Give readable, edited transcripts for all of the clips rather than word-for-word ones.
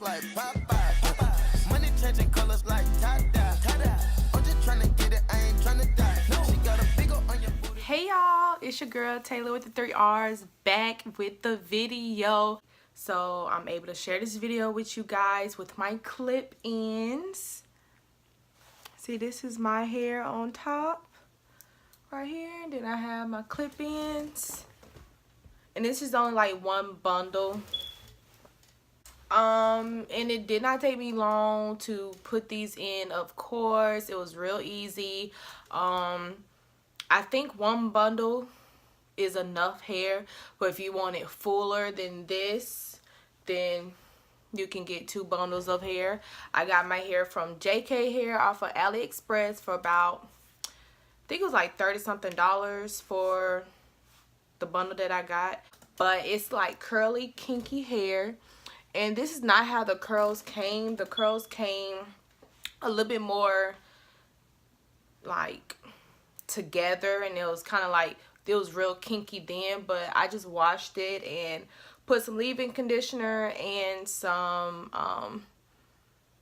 just like Popeye. Money changing colors like tie-dye. I'm just trying to get it, I ain't trying to die. She got a big ol' on your booty. Hey y'all, it's your girl Taylor with the 3 R's back with the video. So I'm able to share this video with you guys with my clip-ins. See, this is my hair on top right here. Then I have my clip-ins. And this is only like one bundle. And it did not take me long to put these in, of course. It was real easy. I think one bundle is enough hair, but if you want it fuller than this, then you can get 2 bundles of hair. I got my hair from JK Hair off of AliExpress for about, I think it was like $30 something for the bundle that I got. But it's like curly, kinky hair. And this is not how the curls came. The curls came a little bit more like together, and it was kind of like, it was real kinky then, but I just washed it and put some leave-in conditioner and some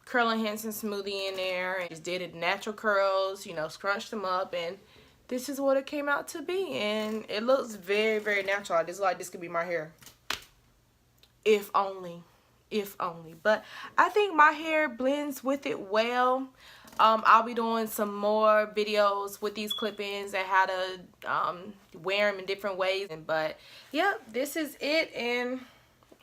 curl enhancing smoothie in there, and just did it natural curls, you know, scrunched them up, and this is what it came out to be. And it looks very, very natural. This is like, this could be my hair, if only. But I think my hair blends with it well. I'll be doing some more videos with these clip-ins and how to wear them in different ways. But yeah, this is it, and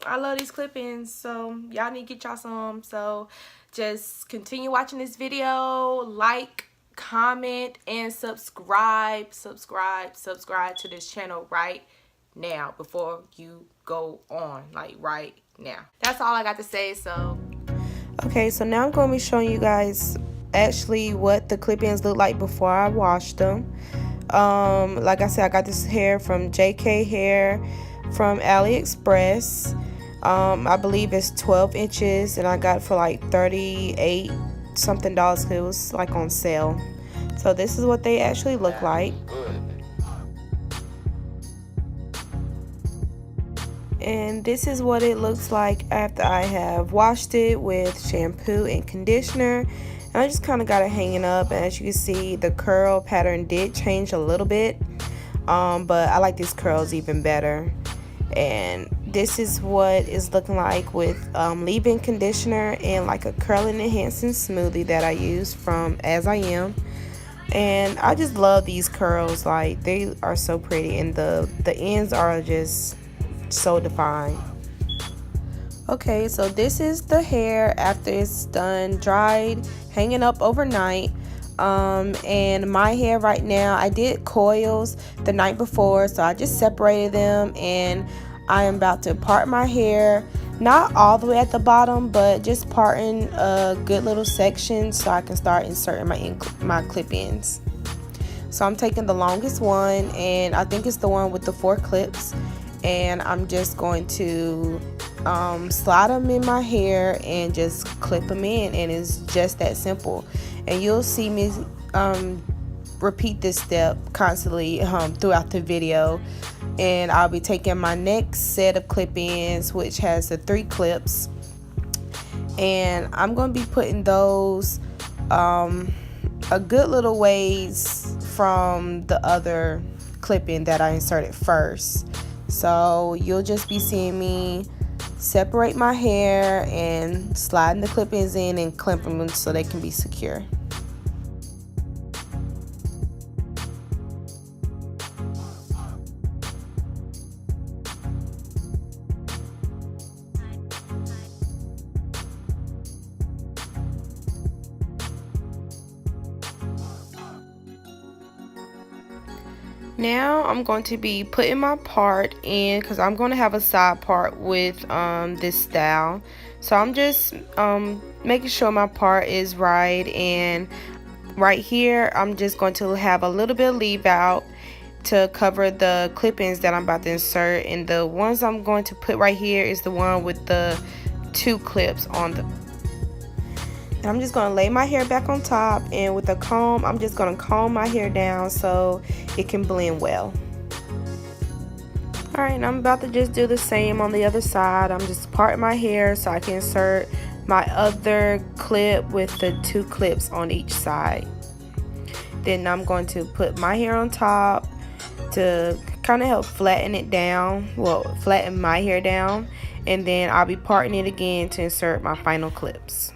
I love these clip-ins, so y'all need to get y'all some. So just continue watching this video, like, comment, and subscribe to this channel right now before you go on, like right now. That's all I got to say. So okay, so now I'm going to be showing you guys actually what the clip-ins look like before I washed them. Like I said, I got this hair from JK Hair from AliExpress. I believe it's 12 inches, and I got it for like $38 something. It was like on sale. So this is what they actually look like. And this is what it looks like after I have washed it with shampoo and conditioner. And I just kind of got it hanging up, and as you can see, the curl pattern did change a little bit, but I like these curls even better. And this is what it's looking like with leave-in conditioner and like a curling enhancing smoothie that I use from As I Am. And I just love these curls, like they are so pretty, and the ends are just so defined. Okay, so this is the hair after it's done dried, hanging up overnight. And my hair right now, I did coils the night before, so I just separated them, and I am about to part my hair, not all the way at the bottom, but just parting a good little section so I can start inserting my clip-ins. So I'm taking the longest one, and I think it's the one with the 4 clips, and I'm just going to slide them in my hair and just clip them in, and it's just that simple. And you'll see me repeat this step constantly throughout the video. And I'll be taking my next set of clip-ins, which has the 3 clips, and I'm going to be putting those a good little ways from the other clip-in that I inserted first. So you'll just be seeing me separate my hair and sliding the clip-ins in and clamping them so they can be secure. Now I'm going to be putting my part in, because I'm going to have a side part with this style. So I'm just making sure my part is right, and right here I'm just going to have a little bit of leave out to cover the clip-ins that I'm about to insert. And the ones I'm going to put right here is the one with the 2 clips on the. And I'm just going to lay my hair back on top, and with a comb I'm just going to comb my hair down so it can blend well. Alright, and I'm about to just do the same on the other side. I'm just parting my hair so I can insert my other clip with the 2 clips on each side. Then I'm going to put my hair on top to kind of help flatten it down, well, flatten my hair down, and then I'll be parting it again to insert my final clips.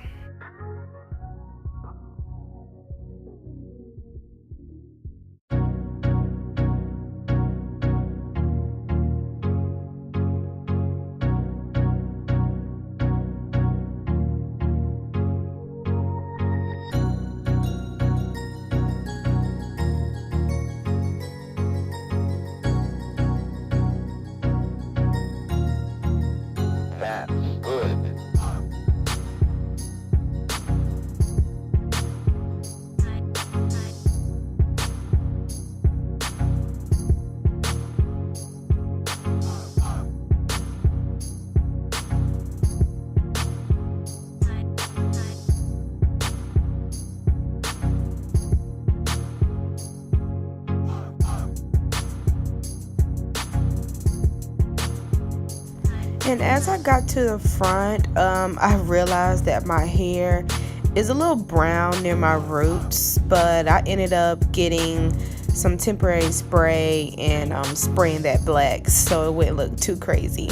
And as I got to the front, I realized that my hair is a little brown near my roots, but I ended up getting some temporary spray and spraying that black so it wouldn't look too crazy.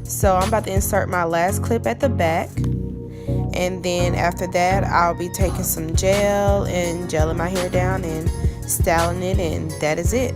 So I'm about to insert my last clip at the back, and then after that I'll be taking some gel and gelling my hair down and styling it, and that is it.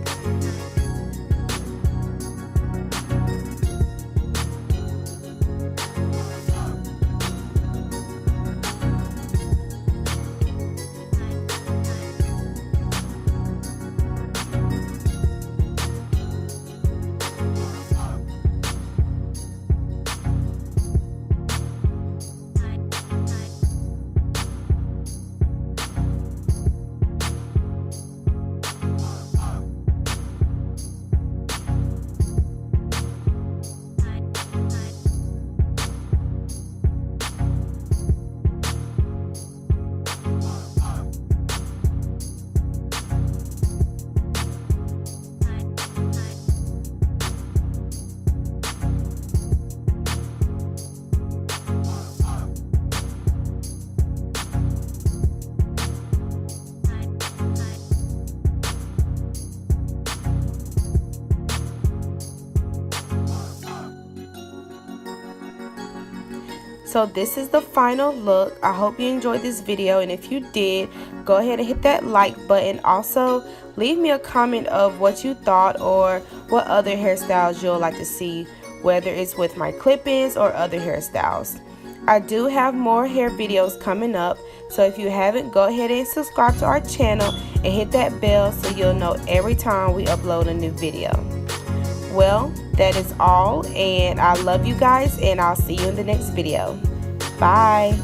So this is the final look. I hope you enjoyed this video, and if you did, go ahead and hit that like button. Also, leave me a comment of what you thought or what other hairstyles you'll like to see, whether it's with my clip-ins or other hairstyles. I do have more hair videos coming up, so if you haven't, go ahead and subscribe to our channel and hit that bell so you'll know every time we upload a new video. Well, that is all, and I love you guys, and I'll see you in the next video. Bye.